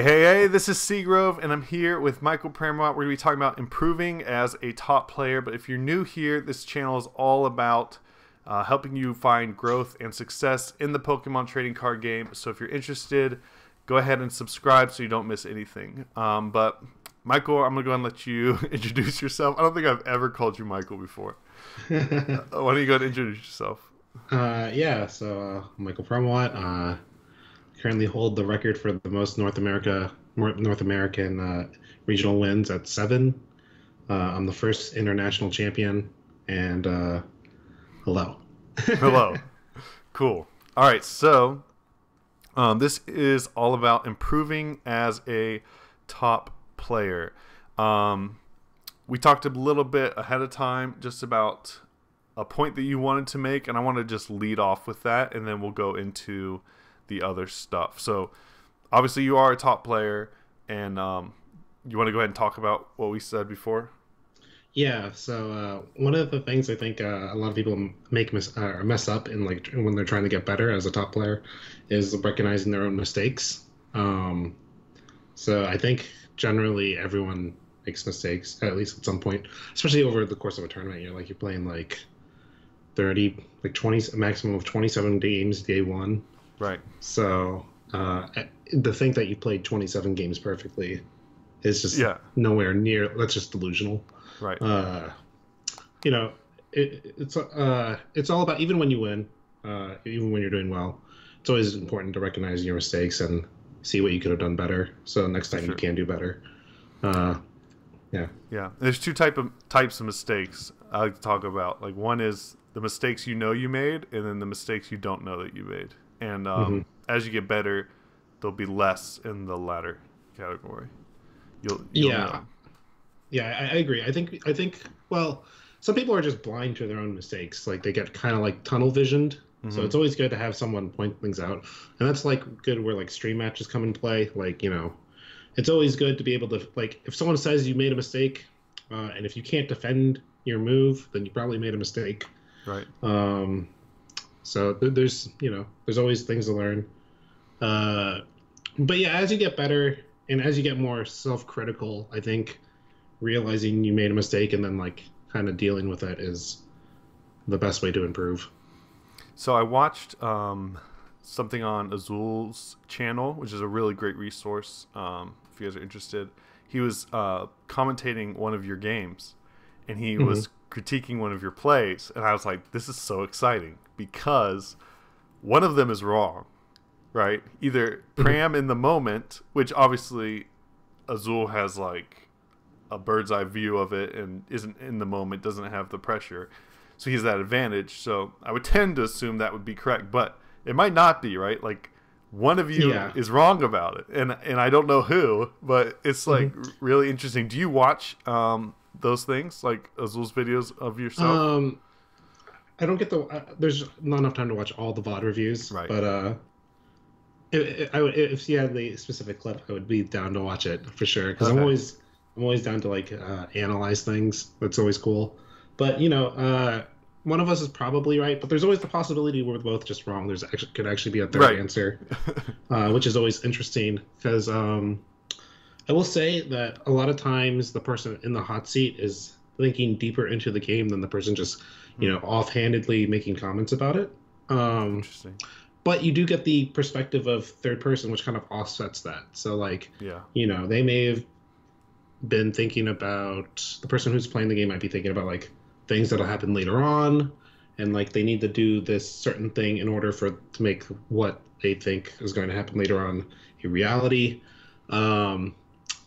Hey, this is Seagrove, and I'm here with Michael Pramawat. We're going to be talking about improving as a top player. But if you're new here, this channel is all about helping you find growth and success in the Pokemon trading card game. So if you're interested, go ahead and subscribe so you don't miss anything. But Michael, I'm going to go ahead and let you introduce yourself. I don't think I've ever called you Michael before. Why don't you go ahead and introduce yourself? So Michael Pramawat currently hold the record for the most North American regional wins at 7. I'm the first international champion, and hello. Hello. Cool. All right, so this is all about improving as a top player. We talked a little bit ahead of time just about a point that you wanted to make, and I want to just lead off with that, and then we'll go into the other stuff. So obviously you are a top player, and you want to go ahead and talk about what we said before? One of the things I think a lot of people mess up in, like, when they're trying to get better as a top player, is recognizing their own mistakes. So I think generally everyone makes mistakes at least at some point, especially over the course of a tournament. You're playing like 30, like 20, a maximum of 27 games day one. Right. So to think that you played 27 games perfectly is just nowhere near. That's just delusional. Right. It's all about, even when you win, even when you're doing well, it's always important to recognize your mistakes and see what you could have done better. So next time you can do better. Yeah. There's two types of mistakes I like to talk about. Like, one is the mistakes you made, and then the mistakes you don't know that you made. And as you get better, there'll be less in the latter category. You'll know. Yeah, I agree. I think. Well, some people are just blind to their own mistakes. Like, they get kind of like tunnel visioned. So it's always good to have someone point things out, and that's like good where like stream matches come into play. Like, it's always good to be able to, like, if someone says you made a mistake, and if you can't defend your move, then you probably made a mistake. Right. So there's always things to learn. But yeah, as you get better and as you get more self-critical, I think realizing you made a mistake and then, like, kind of dealing with it is the best way to improve. So I watched something on Azul's channel, which is a really great resource if you guys are interested. He was commentating one of your games, and he was critiquing one of your plays, and I was like, this is so exciting, because one of them is wrong, right? Either Pram in the moment, which obviously Azul has like a bird's eye view of it and isn't in the moment, doesn't have the pressure, so he has that advantage. So I would tend to assume that would be correct, but it might not be, right? Like, one of you is wrong about it, and I don't know who, but it's like really interesting. Do you watch those things, like Azul's videos of yourself? I don't get there's not enough time to watch all the VOD reviews, Right. But if you had the specific clip, I would be down to watch it for sure, because I'm always down to, like, analyze things. That's always cool. But one of us is probably right, but there's always the possibility we're both just wrong. Could actually be a third answer, which is always interesting, because I will say that a lot of times the person in the hot seat is thinking deeper into the game than the person just, offhandedly making comments about it. Interesting. But you do get the perspective of third person, which kind of offsets that. So, like, they may have been thinking about, the person who's playing the game might be thinking about, like, things that'll happen later on, and, like, they need to do this certain thing in order to make what they think is going to happen later on a reality. Now,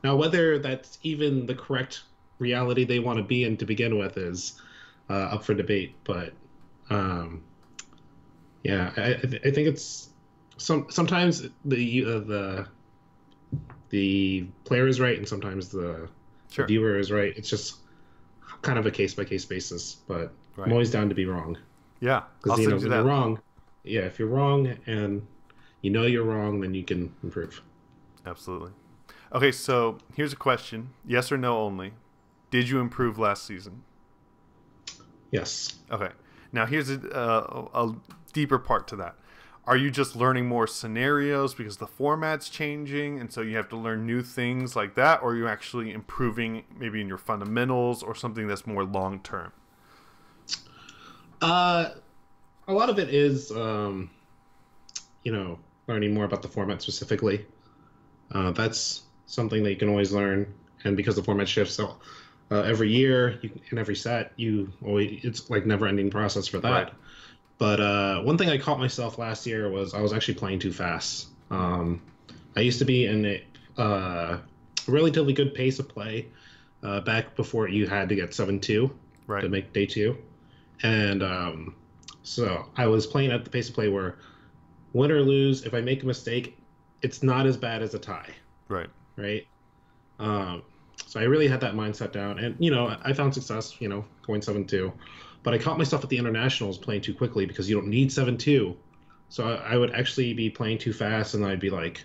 whether that's even the correct reality they want to be in to begin with is up for debate. But I think it's sometimes the player is right, and sometimes the viewer is right. It's just kind of a case-by-case basis, but I'm always down to be wrong. Yeah, because if you're wrong, if you're wrong and you're wrong, then you can improve. Absolutely. Okay, so here's a question: yes or no only. Did you improve last season? Yes. Okay. Now here's a deeper part to that. are you just learning more scenarios because the format's changing and so you have to learn new things like that, or are you actually improving maybe in your fundamentals or something that's more long term? A lot of it is, learning more about the format specifically. That's something that you can always learn, and because the format shifts so every year in every set, it's like never-ending process for that. Right. But one thing I caught myself last year was I was actually playing too fast. I used to be in a relatively good pace of play back before you had to get 7-2 to make day 2. And so I was playing at the pace of play where win or lose, if I make a mistake, it's not as bad as a tie. Right. Right. So I really had that mindset down. And, I found success, going 7-2. But I caught myself at the internationals playing too quickly because you don't need 7-2. So I would actually be playing too fast, and I'd be like,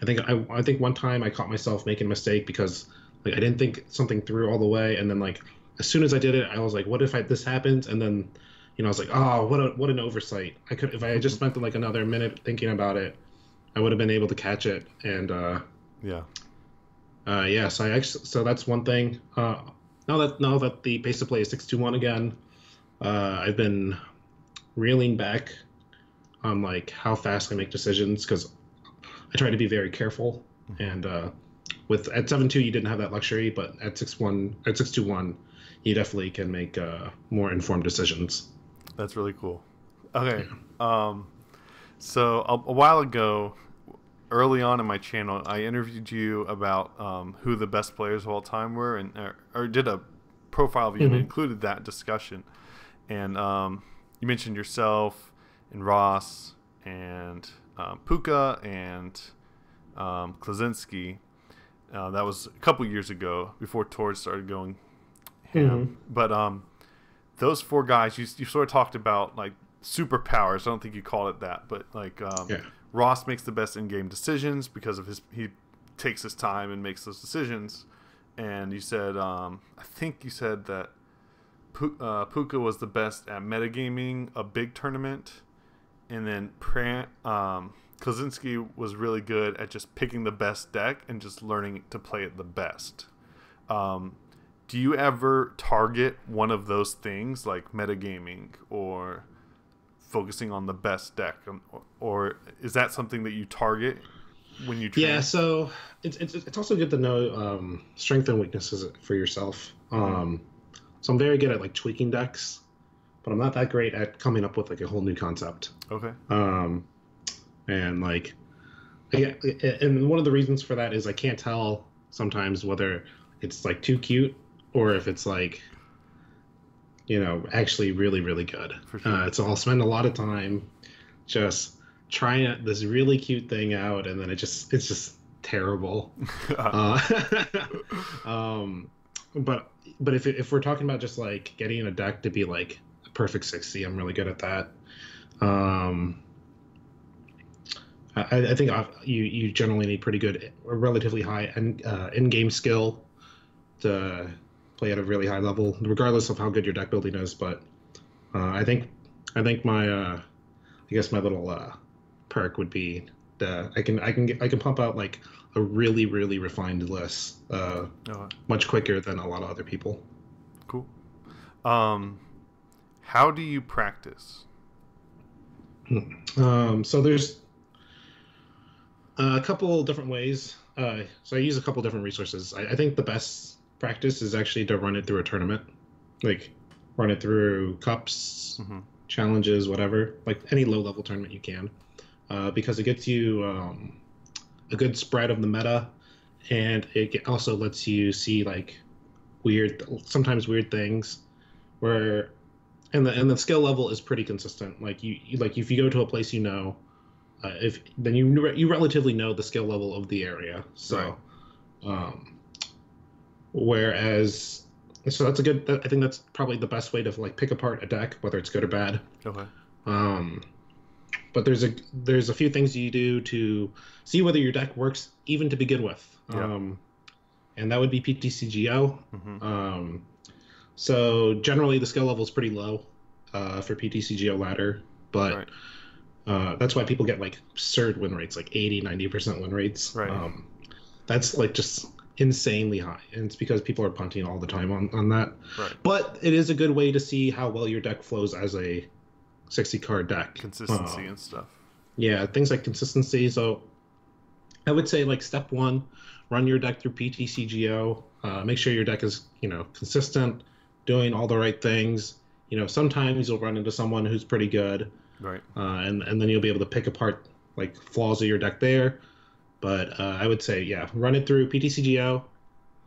I think one time I caught myself making a mistake because like I didn't think something through all the way, and then like as soon as I did it, I was like, what if this happens? And then, I was like, oh, what an oversight. If I had just spent like another minute thinking about it, I would have been able to catch it. And so that's one thing. Now that the pace of play is 6-1 again, I've been reeling back on like how fast I make decisions because I try to be very careful. And at 7-2 you didn't have that luxury, but at 6-2-1 you definitely can make more informed decisions. That's really cool. Okay. So a while ago, early on in my channel, I interviewed you about who the best players of all time were, and or did a profile of you and included that discussion. And you mentioned yourself and Ross and Puka and Klaczynski. That was a couple years ago before Torres started going ham. But those 4 guys, you sort of talked about like superpowers. I don't think you called it that, but like Ross makes the best in-game decisions because of he takes his time and makes those decisions. And you said, I think you said that Puka was the best at metagaming a big tournament, and then Klaczynski was really good at just picking the best deck and just learning to play it the best. Do you ever target one of those things, like metagaming or focusing on the best deck, or is that something that you target when you train? Yeah, so it's also good to know strength and weaknesses for yourself. So I'm very good at like tweaking decks, but I'm not that great at coming up with like a whole new concept. Okay. And like, and one of the reasons for that is I can't tell sometimes whether it's like too cute or if it's like, actually really, really good. For sure. So I'll spend a lot of time just trying this really cute thing out, and then it's just terrible. But if we're talking about just like getting a deck to be like a perfect 60, I'm really good at that. I think you generally need pretty good, relatively high in-game skill to play at a really high level, regardless of how good your deck building is. But I think my my little perk would be I can pump out like a really, really refined list much quicker than a lot of other people. Cool. How do you practice? So there's a couple different ways. So I use a couple different resources. I think the best practice is actually to run it through a tournament, like run it through cups, challenges, whatever, like any low-level tournament you can, because it gets you a good spread of the meta, and it also lets you see like sometimes weird things, where and the skill level is pretty consistent. Like you if you go to a place then you relatively know the skill level of the area. So, right. Whereas, so that's I think that's probably the best way to like pick apart a deck, whether it's good or bad. Okay. But there's a few things you do to see whether your deck works even to begin with. Yeah. And that would be PTCGO. So generally the skill level is pretty low for PTCGO ladder, but That's why people get like absurd win rates, like 80, 90% win rates. Right. That's like just insanely high, and it's because people are punting all the time on that. Right. But it is a good way to see how well your deck flows as a 60 card deck. Consistency and stuff. Yeah, things like consistency. So I would say like step one, run your deck through PTCGO. Make sure your deck is, consistent, doing all the right things. Sometimes you'll run into someone who's pretty good, right? And then you'll be able to pick apart like flaws of your deck there. But I would say, yeah, run it through PTCGO,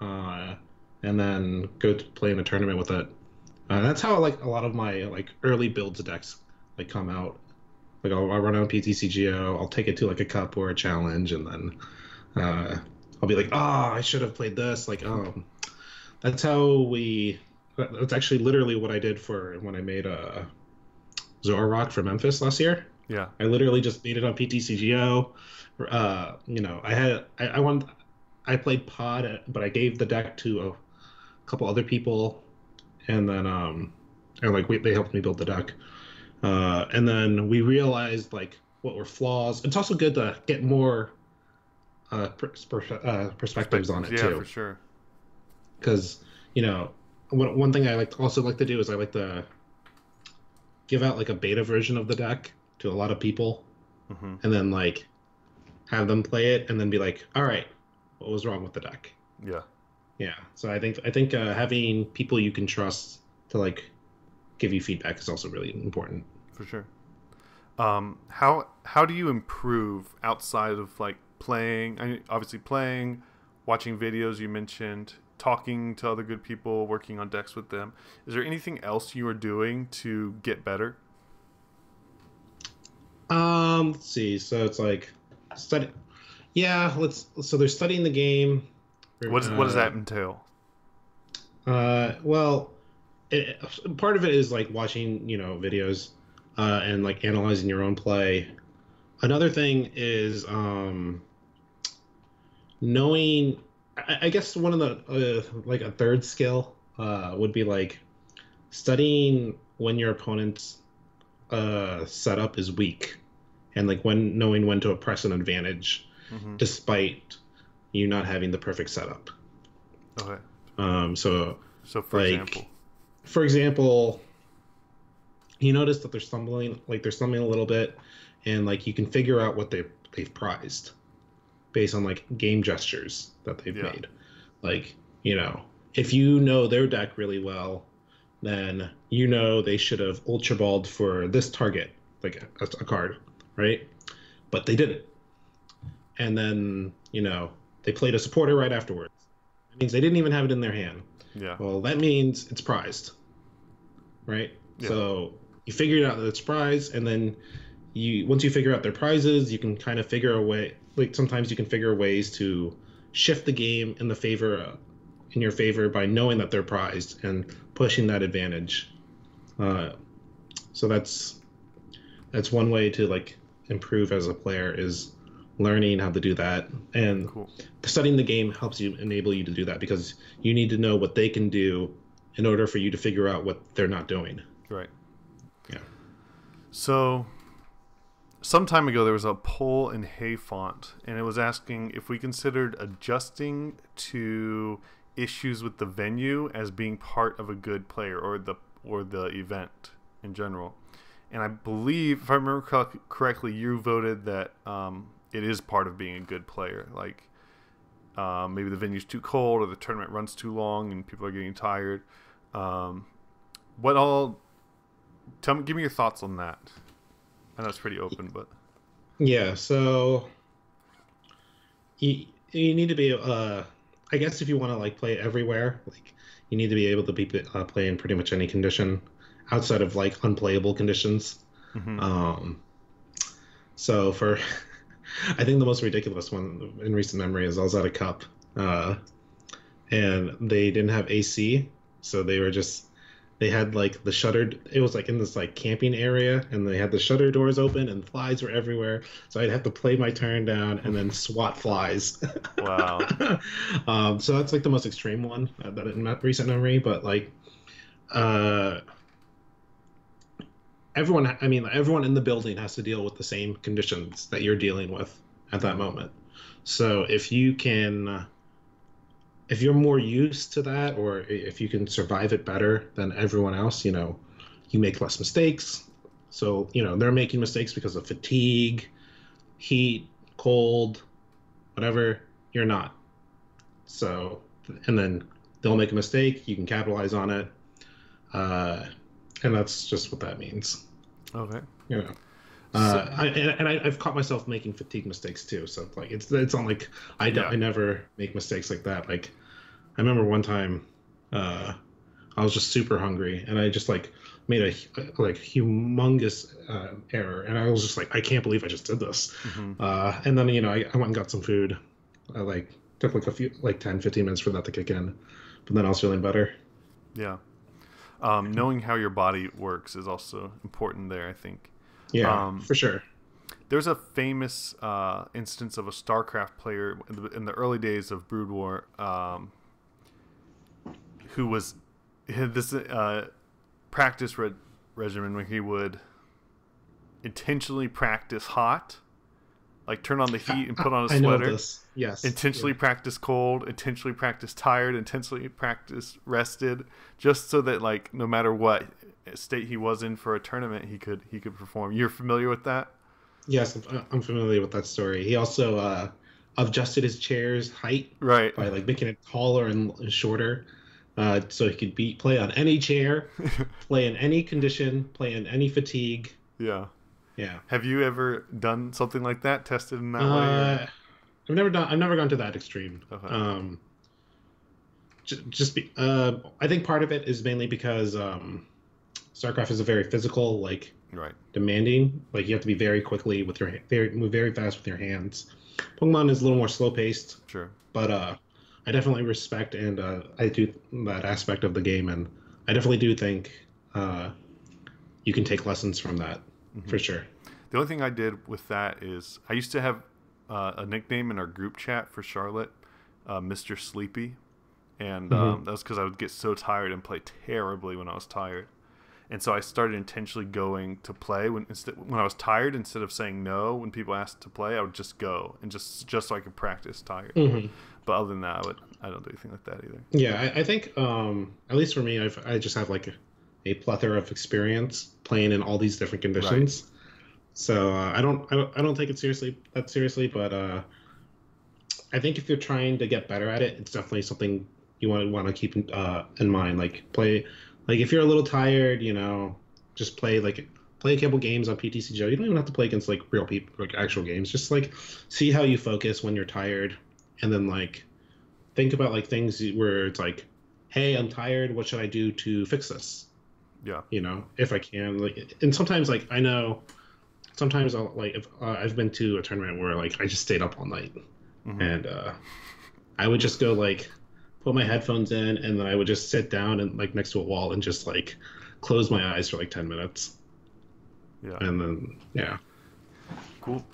and then go to play in a tournament with it. That's how like a lot of my like early builds decks like come out. Like I'll run on PTCGO, I'll take it to like a cup or a challenge, and then I'll be like, I should have played this. Like, that's how we. That's actually literally what I did for when I made a Zoroark for Memphis last year. Yeah. I literally just made it on PTCGO. I played Pod, but I gave the deck to a couple other people, and then they helped me build the deck. And then we realized like what were flaws. It's also good to get more perspectives on it too. Yeah, for sure. Because one thing I also like to do is I like to give out like a beta version of the deck to a lot of people, and then like have them play it, and then be like, all right, what was wrong with the deck? Yeah. So I think having people you can trust to like give you feedback is also really important. For sure. How do you improve outside of like playing? Obviously playing, watching videos you mentioned, talking to other good people, working on decks with them. Is there anything else you are doing to get better? Let's see. So it's like study. Yeah, so they're studying the game. What does that entail? Well, part of it is like watching, videos, and like analyzing your own play. Another thing is knowing. I guess one of the like a third skill would be like studying when your opponent's setup is weak, and like knowing when to press an advantage, despite you not having the perfect setup. Okay. So for example, you notice that they're stumbling a little bit, and like you can figure out what they've prized based on like game gestures that they've made. Like, if you know their deck really well, then they should have Ultra Balled for this target, like a card, right? But they didn't. And then, they played a supporter right afterwards. That means they didn't even have it in their hand. Yeah. Well, that means it's prized, right? Yeah. So you figured out that it's prized, and then once you figure out their prizes, you can kind of figure a way. Like sometimes you can figure ways to shift the game in your favor by knowing that they're prized and pushing that advantage. So that's one way to like improve as a player, is learning how to do that. And studying the game helps enable you to do that, because you need to know what they can do in order for you to figure out what they're not doing. Right. Yeah. So some time ago, there was a poll in Hey Font, and it was asking if we considered adjusting to issues with the venue as being part of a good player, or the event in general. And I believe, if I remember correctly, you voted that it is part of being a good player. Like maybe the venue's too cold, or the tournament runs too long, and people are getting tired. Give me your thoughts on that. I know it's pretty open, but yeah. So you need to be, I guess, if you want to like play everywhere, like you need to be able to play in pretty much any condition outside of like unplayable conditions. So for I think the most ridiculous one in recent memory is I was at a cup, and they didn't have AC, so they had like the shuttered, it was like in this like camping area, and they had the shutter doors open and flies were everywhere. So I'd have to play my turn down and then swat flies. Wow. So that's like the most extreme one that in my recent memory. But like, I everyone in the building has to deal with the same conditions that you're dealing with at that moment. So if you're more used to that, or if you can survive it better than everyone else, you make less mistakes. So, they're making mistakes because of fatigue, heat, cold, whatever. You're not. So, and then they'll make a mistake, you can capitalize on it. And that's just what that means. Okay. I've caught myself making fatigue mistakes too. So like it's not like I never make mistakes like that. Like I remember one time, I was just super hungry and I just like made a humongous error, and I was just like, I can't believe I just did this. And then I went and got some food. I took like a few 10-15 minutes for that to kick in, but then I was feeling better. Yeah. Knowing how your body works is also important there, I think. Yeah, for sure. There's a famous instance of a StarCraft player in the early days of Brood War, who had this practice regimen where he would intentionally practice hot, like turn on the heat and put on a sweater. I know this. Yes. Intentionally practice cold, intentionally practice tired, intentionally practice rested, just so that no matter what state he was in for a tournament, he could perform. You're familiar with that? Yes, I'm familiar with that story. He also adjusted his chair's height, right, by making it taller and shorter, so he could play on any chair, play in any condition, play in any fatigue. Yeah. Yeah. Have you ever done something like that? Tested in that way? I've never gone to that extreme. Okay. I think part of it is mainly because StarCraft is a very physical, right, demanding. You have to be very quickly move very fast with your hands. Pokemon is a little more slow paced. Sure. But I definitely respect and I do that aspect of the game, and I definitely do think you can take lessons from that, for sure. The only thing I did with that is I used to have a nickname in our group chat for Charlotte, Mr. Sleepy, and that was because I would get so tired and play terribly when I was tired. And so I started intentionally going to play when I was tired. Instead of saying no when people asked to play, I would just go and just so I could practice tired. But other than that, I don't do anything like that either. Yeah, I think at least for me, I just have a plethora of experience playing in all these different conditions. Right. So I don't take it seriously, but I think if you're trying to get better at it, it's definitely something you want to keep in mind. If you're a little tired, just play a couple games on PTCGO. You don't even have to play against real people, actual games. Just see how you focus when you're tired, and then think about things where it's hey, I'm tired. What should I do to fix this? Yeah. If I can. And sometimes I know. Sometimes if I've been to a tournament where I just stayed up all night, and I would just go put my headphones in, and then I would just sit down and next to a wall and just close my eyes for 10 minutes. Yeah. And then Cool.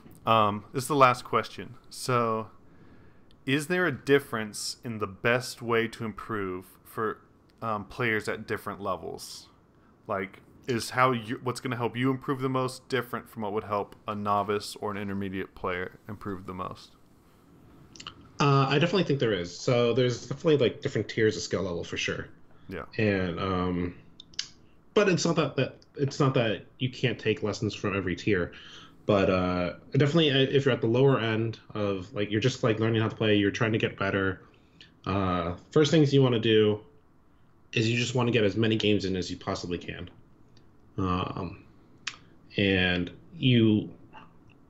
This is the last question. So, is there a difference in the best way to improve for players at different levels? Is what's going to help you improve the most different from what would help a novice or an intermediate player improve the most? I definitely think there is. So there's definitely different tiers of skill level for sure. Yeah. And but it's not that you can't take lessons from every tier. But definitely if you're at the lower end of you're just learning how to play, you're trying to get better. First things you want to do is you just want to get as many games in as you possibly can. And you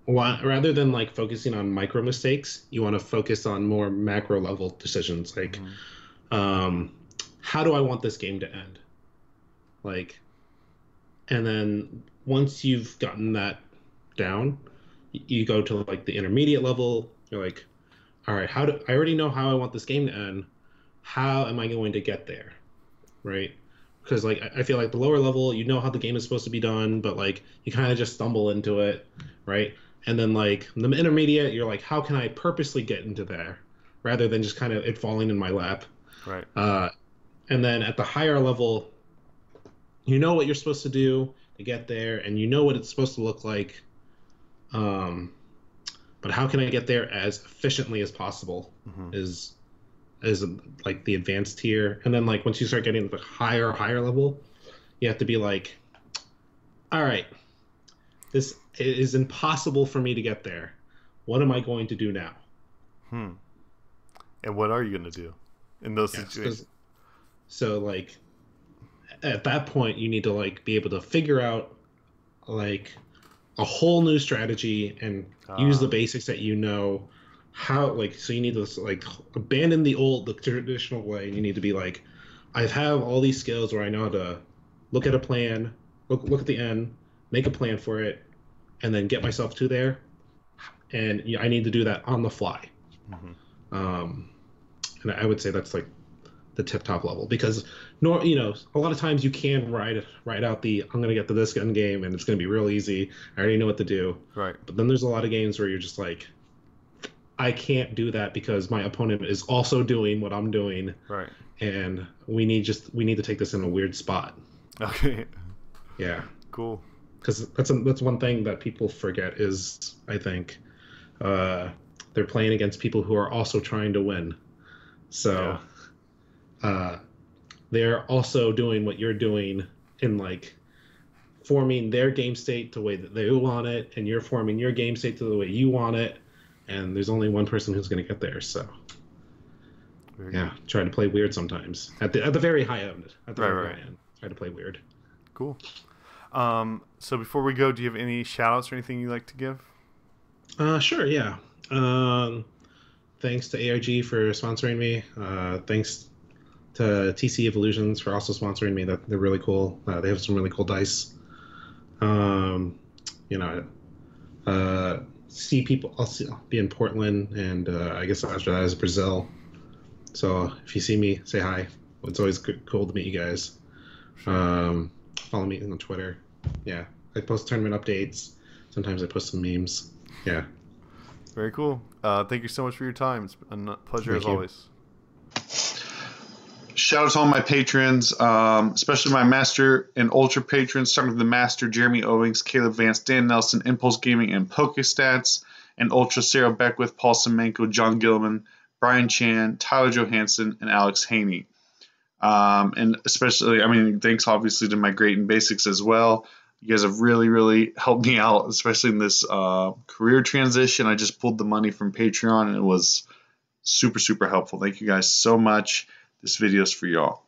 want, rather than focusing on micro mistakes, you want to focus on more macro level decisions. How do I want this game to end? And then once you've gotten that down, you go to the intermediate level. You're all right, I already know how I want this game to end. How am I going to get there? Right? Because I feel the lower level, you know how the game is supposed to be done, but you kind of just stumble into it, right? And then the intermediate, you're how can I purposely get into there, rather than just kind of it falling in my lap, right? And then at the higher level, you know what you're supposed to do. I get there, and you know what it's supposed to look like. But how can I get there as efficiently as possible? Is like the advanced tier, and then like once you start getting to the higher level, you have to be like, all right, this is impossible for me to get there. What am I going to do now? And what are you going to do in those situations? So like at that point, you need to like be able to figure out like a whole new strategy and use the basics that you know. How like so you need to like abandon the traditional way, and you need to be like, I have all these skills where I know how to look at a plan, look at the end, make a plan for it, and then get myself to there. And I need to do that on the fly. And I would say that's like the tip-top level, because a lot of times you can write out the I'm gonna get to this end game and it's gonna be real easy. I already know what to do. Right. But then there's a lot of games where you're just like, I can't do that because my opponent is also doing what I'm doing. Right. And we need to take this in a weird spot. Okay. Yeah. Cool. Because that's one thing that people forget is, I think, they're playing against people who are also trying to win. So they're also doing what you're doing in like forming their game state the way that they want it, and you're forming your game state to the way you want it. And there's only one person who's going to get there. So, try to play weird sometimes at the very high end. At the very high end, try to play weird. Cool. So before we go, do you have any shout-outs or anything you'd like to give? Sure. Yeah. Thanks to ARG for sponsoring me. Thanks to TC Evolutions for also sponsoring me. They're really cool. They have some really cool dice. See people. I'll be in Portland, and I guess after that is Brazil. So if you see me, say hi. It's always cool to meet you guys. Follow me on Twitter. Yeah, I post tournament updates. Sometimes I post some memes. Yeah. Very cool. Thank you so much for your time. It's been a pleasure as always. Shout out to all my patrons, especially my Master and Ultra patrons, starting with the Master, Jeremy Owings, Caleb Vance, Dan Nelson, Impulse Gaming, and PokeStats, and Ultra, Sarah Beckwith, Paul Semenko, John Gilman, Brian Chan, Tyler Johansson, and Alex Haney. And especially, thanks obviously to my Great and Basics as well. You guys have really, really helped me out, especially in this career transition. I just pulled the money from Patreon, and it was super, super helpful. Thank you guys so much. This video is for y'all.